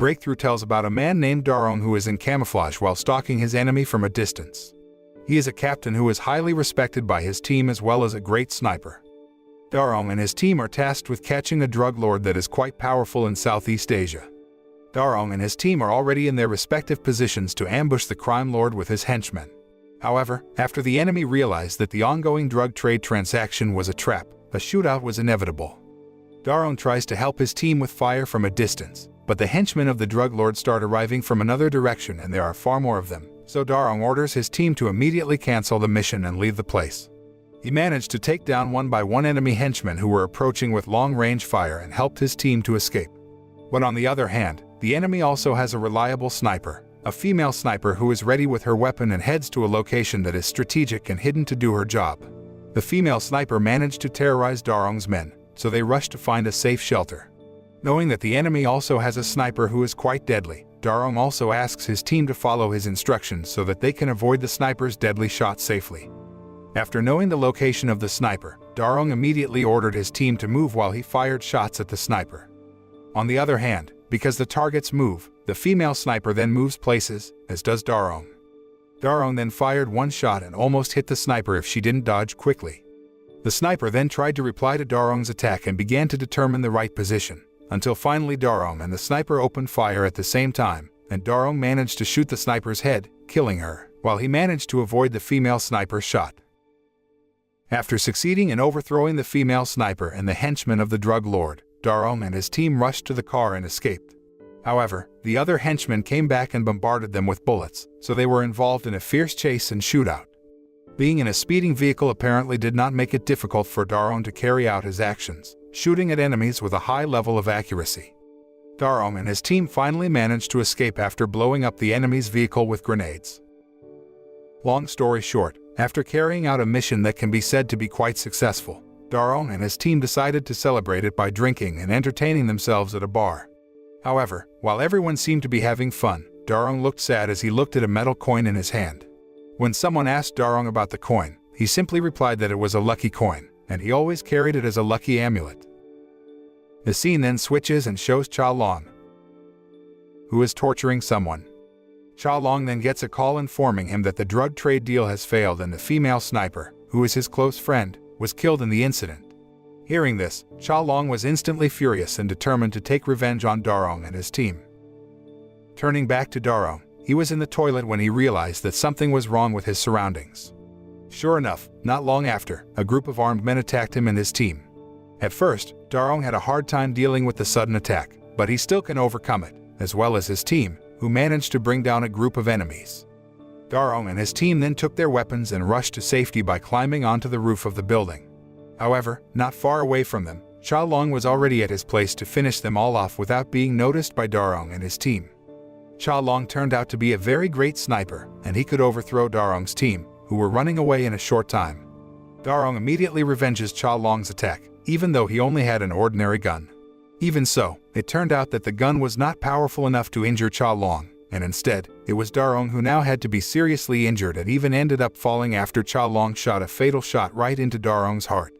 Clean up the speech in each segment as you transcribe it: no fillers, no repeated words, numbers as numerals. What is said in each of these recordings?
breakthrough tells about a man named Darong who is in camouflage while stalking his enemy from a distance. He is a captain who is highly respected by his team as well as a great sniper. Darong and his team are tasked with catching a drug lord that is quite powerful in Southeast Asia. Darong and his team are already in their respective positions to ambush the crime lord with his henchmen. However, after the enemy realized that the ongoing drug trade transaction was a trap, a shootout was inevitable. Darong tries to help his team with fire from a distance, but the henchmen of the drug lord start arriving from another direction and there are far more of them, so Darong orders his team to immediately cancel the mission and leave the place. He managed to take down one by one enemy henchmen who were approaching with long-range fire and helped his team to escape. But on the other hand, the enemy also has a reliable sniper, a female sniper who is ready with her weapon and heads to a location that is strategic and hidden to do her job. The female sniper managed to terrorize Darong's men, so they rush to find a safe shelter. Knowing that the enemy also has a sniper who is quite deadly, Darong also asks his team to follow his instructions so that they can avoid the sniper's deadly shot safely. After knowing the location of the sniper, Darong immediately ordered his team to move while he fired shots at the sniper. On the other hand, because the targets move, the female sniper then moves places, as does Darong. Darong then fired one shot and almost hit the sniper if she didn't dodge quickly. The sniper then tried to reply to Darong's attack and began to determine the right position, until finally Darong and the sniper opened fire at the same time, and Darong managed to shoot the sniper's head, killing her, while he managed to avoid the female sniper's shot. After succeeding in overthrowing the female sniper and the henchmen of the drug lord, Darong and his team rushed to the car and escaped. However, the other henchmen came back and bombarded them with bullets, so they were involved in a fierce chase and shootout. Being in a speeding vehicle apparently did not make it difficult for Darong to carry out his actions, shooting at enemies with a high level of accuracy. Darong and his team finally managed to escape after blowing up the enemy's vehicle with grenades. Long story short, after carrying out a mission that can be said to be quite successful, Darong and his team decided to celebrate it by drinking and entertaining themselves at a bar. However, while everyone seemed to be having fun, Darong looked sad as he looked at a metal coin in his hand. When someone asked Darong about the coin, he simply replied that it was a lucky coin, and he always carried it as a lucky amulet. The scene then switches and shows Cha Long, who is torturing someone. Cha Long then gets a call informing him that the drug trade deal has failed and the female sniper, who is his close friend, was killed in the incident. Hearing this, Cha Long was instantly furious and determined to take revenge on Darong and his team. Turning back to Darong, he was in the toilet when he realized that something was wrong with his surroundings. Sure enough, not long after, a group of armed men attacked him and his team. At first, Darong had a hard time dealing with the sudden attack, but he still can overcome it, as well as his team, who managed to bring down a group of enemies. Darong and his team then took their weapons and rushed to safety by climbing onto the roof of the building. However, not far away from them, Cha Long was already at his place to finish them all off without being noticed by Darong and his team. Cha Long turned out to be a very great sniper, and he could overthrow Darong's team, who were running away in a short time. Darong immediately revenges Cha Long's attack, even though he only had an ordinary gun. Even so, it turned out that the gun was not powerful enough to injure Cha Long, and instead, it was Darong who now had to be seriously injured and even ended up falling after Cha Long shot a fatal shot right into Darong's heart.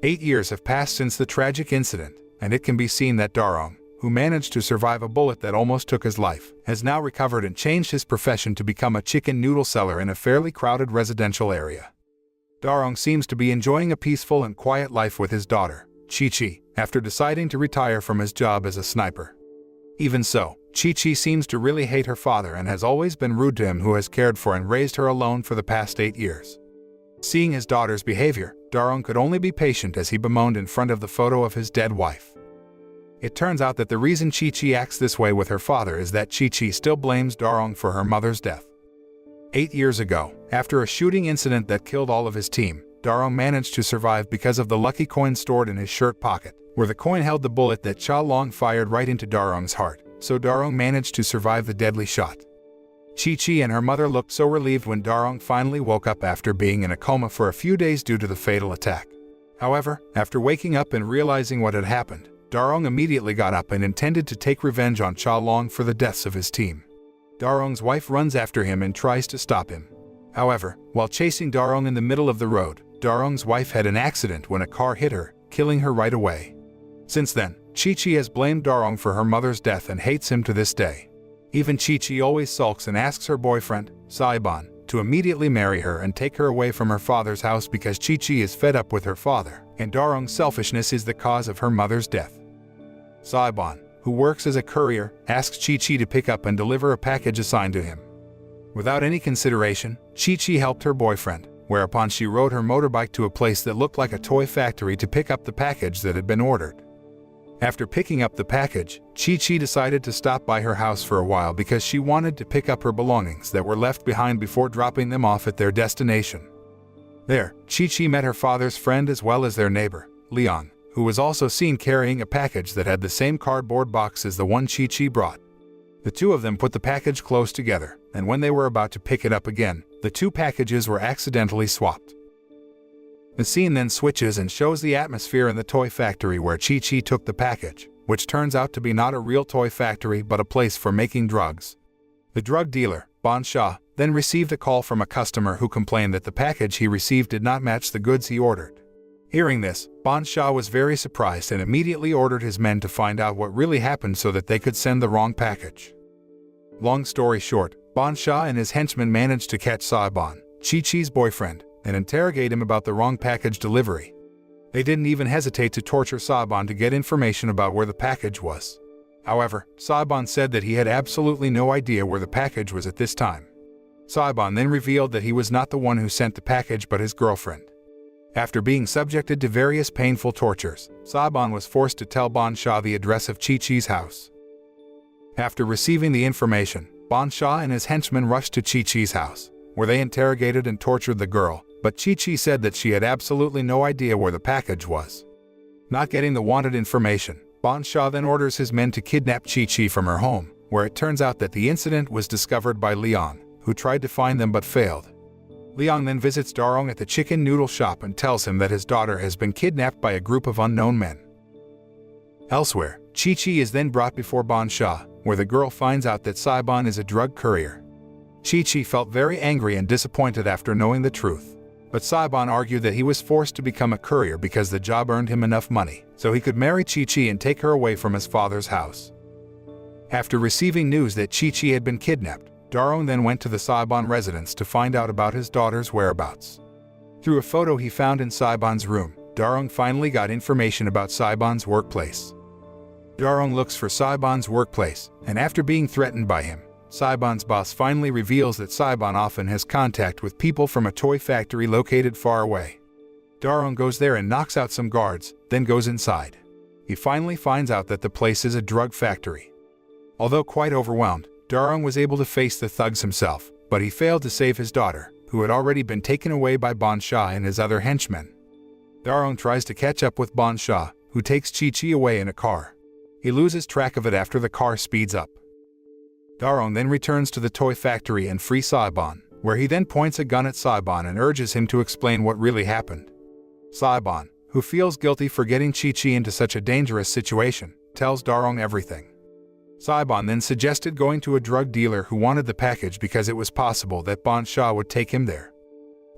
8 years have passed since the tragic incident, and it can be seen that Darong, who managed to survive a bullet that almost took his life, has now recovered and changed his profession to become a chicken noodle seller in a fairly crowded residential area. Darong seems to be enjoying a peaceful and quiet life with his daughter, Chi-Chi, after deciding to retire from his job as a sniper. Even so, Chi-Chi seems to really hate her father and has always been rude to him, who has cared for and raised her alone for the past 8 years. Seeing his daughter's behavior, Darong could only be patient as he bemoaned in front of the photo of his dead wife. It turns out that the reason Chi-Chi acts this way with her father is that Chi-Chi still blames Darong for her mother's death. 8 years ago, after a shooting incident that killed all of his team, Darong managed to survive because of the lucky coin stored in his shirt pocket, where the coin held the bullet that Cha Long fired right into Darong's heart, so Darong managed to survive the deadly shot. Chi-Chi and her mother looked so relieved when Darong finally woke up after being in a coma for a few days due to the fatal attack. However, after waking up and realizing what had happened, Darong immediately got up and intended to take revenge on Cha Long for the deaths of his team. Darong's wife runs after him and tries to stop him. However, while chasing Darong in the middle of the road, Darong's wife had an accident when a car hit her, killing her right away. Since then, Chi-Chi has blamed Darong for her mother's death and hates him to this day. Even Chi-Chi always sulks and asks her boyfriend, Saiban, to immediately marry her and take her away from her father's house because Chi-Chi is fed up with her father, and Darong's selfishness is the cause of her mother's death. Saiban, who works as a courier, asks Chi-Chi to pick up and deliver a package assigned to him. Without any consideration, Chi-Chi helped her boyfriend, whereupon she rode her motorbike to a place that looked like a toy factory to pick up the package that had been ordered. After picking up the package, Chi-Chi decided to stop by her house for a while because she wanted to pick up her belongings that were left behind before dropping them off at their destination. There, Chi-Chi met her father's friend as well as their neighbor, Leon, who was also seen carrying a package that had the same cardboard box as the one Chi-Chi brought. The two of them put the package close together, and when they were about to pick it up again, the two packages were accidentally swapped. The scene then switches and shows the atmosphere in the toy factory where Chi-Chi took the package, which turns out to be not a real toy factory but a place for making drugs. The drug dealer, Bon Shah, then received a call from a customer who complained that the package he received did not match the goods he ordered. Hearing this, Bon Shah was very surprised and immediately ordered his men to find out what really happened so that they could send the wrong package. Long story short, Bon Shah and his henchmen managed to catch Saiban, Chi-Chi's boyfriend, and interrogate him about the wrong package delivery. They didn't even hesitate to torture Saiban to get information about where the package was. However, Saiban said that he had absolutely no idea where the package was at this time. Saiban then revealed that he was not the one who sent the package but his girlfriend. After being subjected to various painful tortures, Saiban was forced to tell Bon Shah the address of Chi-Chi's house. After receiving the information, Bon Shah and his henchmen rushed to Chi-Chi's house, where they interrogated and tortured the girl, but Chi-Chi said that she had absolutely no idea where the package was. Not getting the wanted information, Bon Shah then orders his men to kidnap Chi-Chi from her home, where it turns out that the incident was discovered by Liang, who tried to find them but failed. Liang then visits Darong at the chicken noodle shop and tells him that his daughter has been kidnapped by a group of unknown men. Elsewhere, Chi-Chi is then brought before Bon Shah, where the girl finds out that Saiban is a drug courier. Chi-Chi felt very angry and disappointed after knowing the truth. But Saiban argued that he was forced to become a courier because the job earned him enough money, so he could marry Chi-Chi and take her away from his father's house. After receiving news that Chi-Chi had been kidnapped, Darong then went to the Saiban residence to find out about his daughter's whereabouts. Through a photo he found in Saiban's room, Darong finally got information about Saiban's workplace. Darong looks for Saiban's workplace, and after being threatened by him, Saiban's boss finally reveals that Saiban often has contact with people from a toy factory located far away. Darong goes there and knocks out some guards, then goes inside. He finally finds out that the place is a drug factory. Although quite overwhelmed, Darong was able to face the thugs himself, but he failed to save his daughter, who had already been taken away by Bon Shah and his other henchmen. Darong tries to catch up with Bon Shah, who takes Chi-Chi away in a car. He loses track of it after the car speeds up. Darong then returns to the toy factory and frees Saiban, where he then points a gun at Saiban and urges him to explain what really happened. Saiban, who feels guilty for getting Chi-Chi into such a dangerous situation, tells Darong everything. Saiban then suggested going to a drug dealer who wanted the package because it was possible that Bon Shah would take him there.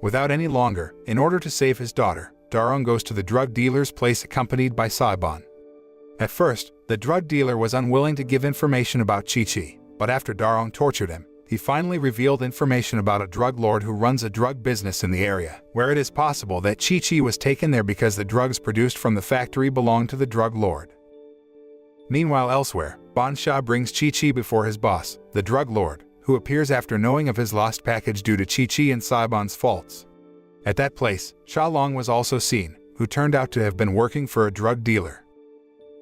Without any longer, in order to save his daughter, Darong goes to the drug dealer's place accompanied by Saiban. At first, the drug dealer was unwilling to give information about Chi-Chi, but after Darong tortured him, he finally revealed information about a drug lord who runs a drug business in the area, where it is possible that Chi-Chi was taken there because the drugs produced from the factory belonged to the drug lord. Meanwhile elsewhere, Bon Shah brings Chi-Chi before his boss, the drug lord, who appears after knowing of his lost package due to Chi-Chi and Saiban's faults. At that place, Sha Long was also seen, who turned out to have been working for a drug dealer.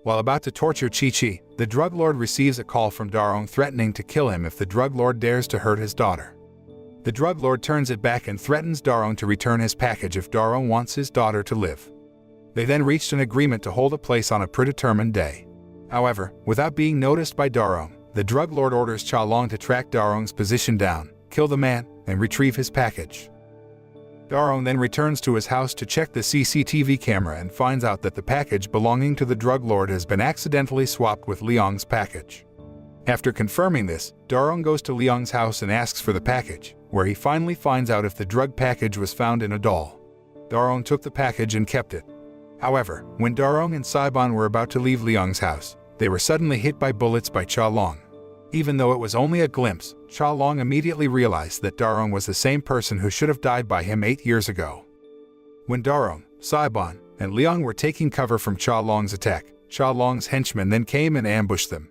While about to torture Chi-Chi, the drug lord receives a call from Darong threatening to kill him if the drug lord dares to hurt his daughter. The drug lord turns it back and threatens Darong to return his package if Darong wants his daughter to live. They then reached an agreement to hold a place on a predetermined day. However, without being noticed by Darong, the drug lord orders Cha Long to track Darong's position down, kill the man, and retrieve his package. Darong then returns to his house to check the CCTV camera and finds out that the package belonging to the drug lord has been accidentally swapped with Liang's package. After confirming this, Darong goes to Liang's house and asks for the package, where he finally finds out if the drug package was found in a doll. Darong took the package and kept it. However, when Darong and Saibon were about to leave Liang's house, they were suddenly hit by bullets by Cha Long. Even though it was only a glimpse, Cha Long immediately realized that Darong was the same person who should have died by him 8 years ago. When Darong, Saibon, and Liang were taking cover from Cha Long's attack, Cha Long's henchmen then came and ambushed them.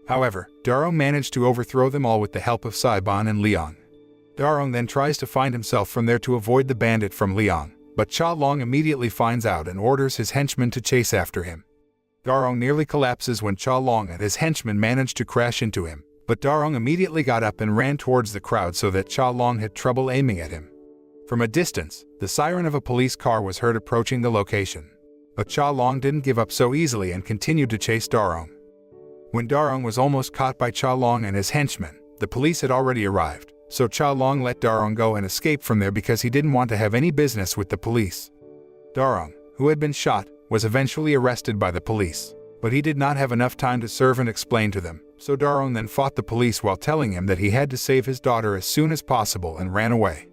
However, Darong managed to overthrow them all with the help of Saibon and Liang. Darong then tries to find himself from there to avoid the bandit from Liang, but Cha Long immediately finds out and orders his henchmen to chase after him. Darong nearly collapses when Cha Long and his henchmen managed to crash into him, but Darong immediately got up and ran towards the crowd so that Cha Long had trouble aiming at him. From a distance, the siren of a police car was heard approaching the location. But Cha Long didn't give up so easily and continued to chase Darong. When Darong was almost caught by Cha Long and his henchmen, the police had already arrived, so Cha Long let Darong go and escape from there because he didn't want to have any business with the police. Darong, who had been shot, was eventually arrested by the police, but he did not have enough time to serve and explain to them, so Darong then fought the police while telling him that he had to save his daughter as soon as possible and ran away.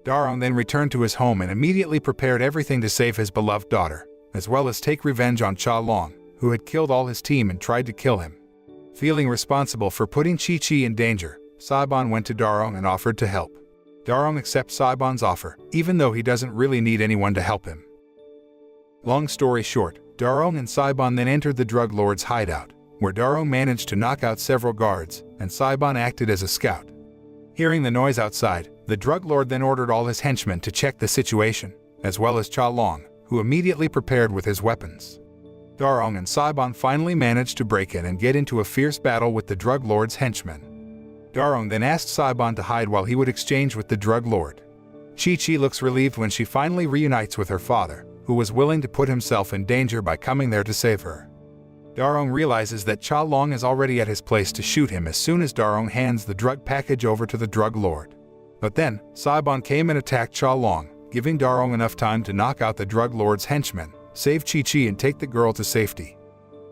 Darong then returned to his home and immediately prepared everything to save his beloved daughter, as well as take revenge on Cha Long, who had killed all his team and tried to kill him. Feeling responsible for putting Chi-Chi in danger, Saibon went to Darong and offered to help. Darong accepts Saibon's offer, even though he doesn't really need anyone to help him. Long story short, Darong and Saibon then entered the drug lord's hideout, where Darong managed to knock out several guards, and Saibon acted as a scout. Hearing the noise outside, the drug lord then ordered all his henchmen to check the situation, as well as Cha Long, who immediately prepared with his weapons. Darong and Saibon finally managed to break in and get into a fierce battle with the drug lord's henchmen. Darong then asked Saibon to hide while he would exchange with the drug lord. Chi-Chi looks relieved when she finally reunites with her father, who was willing to put himself in danger by coming there to save her. Darong realizes that Cha Long is already at his place to shoot him as soon as Darong hands the drug package over to the drug lord. But then, Saibon came and attacked Cha Long, giving Darong enough time to knock out the drug lord's henchmen, save Chi-Chi and take the girl to safety.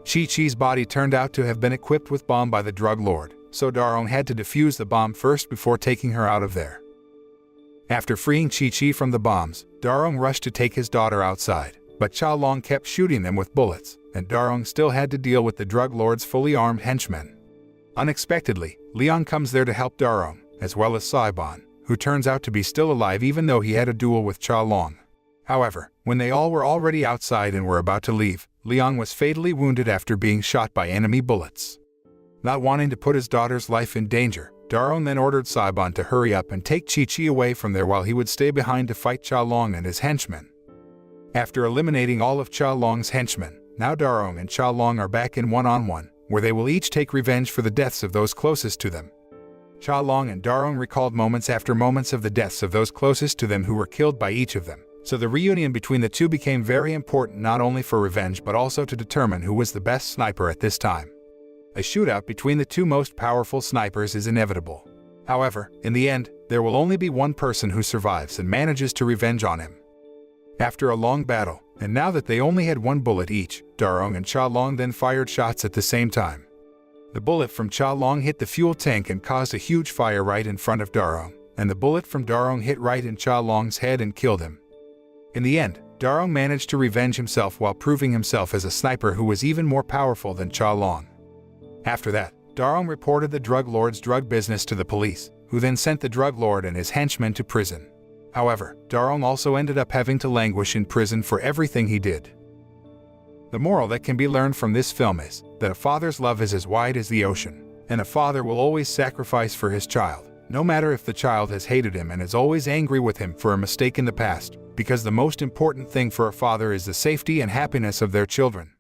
Chi-Chi's body turned out to have been equipped with bomb by the drug lord, so Darong had to defuse the bomb first before taking her out of there. After freeing Chi-Chi from the bombs, Darong rushed to take his daughter outside, but Cha Long kept shooting them with bullets, and Darong still had to deal with the drug lord's fully armed henchmen. Unexpectedly, Liang comes there to help Darong, as well as Saibon, who turns out to be still alive even though he had a duel with Cha Long. However, when they all were already outside and were about to leave, Liang was fatally wounded after being shot by enemy bullets. Not wanting to put his daughter's life in danger, Darong then ordered Saibon to hurry up and take Chi-Chi away from there while he would stay behind to fight Cha Long and his henchmen. After eliminating all of Cha Long's henchmen, now Darong and Cha Long are back in one-on-one, where they will each take revenge for the deaths of those closest to them. Cha Long and Darong recalled moments after moments of the deaths of those closest to them who were killed by each of them, so the reunion between the two became very important not only for revenge but also to determine who was the best sniper at this time. A shootout between the two most powerful snipers is inevitable. However, in the end, there will only be one person who survives and manages to revenge on him. After a long battle, and now that they only had one bullet each, Darong and Cha Long then fired shots at the same time. The bullet from Cha Long hit the fuel tank and caused a huge fire right in front of Darong, and the bullet from Darong hit right in Cha Long's head and killed him. In the end, Darong managed to revenge himself while proving himself as a sniper who was even more powerful than Cha Long. After that, Darong reported the drug lord's drug business to the police, who then sent the drug lord and his henchmen to prison. However, Darong also ended up having to languish in prison for everything he did. The moral that can be learned from this film is that a father's love is as wide as the ocean, and a father will always sacrifice for his child, no matter if the child has hated him and is always angry with him for a mistake in the past, because the most important thing for a father is the safety and happiness of their children.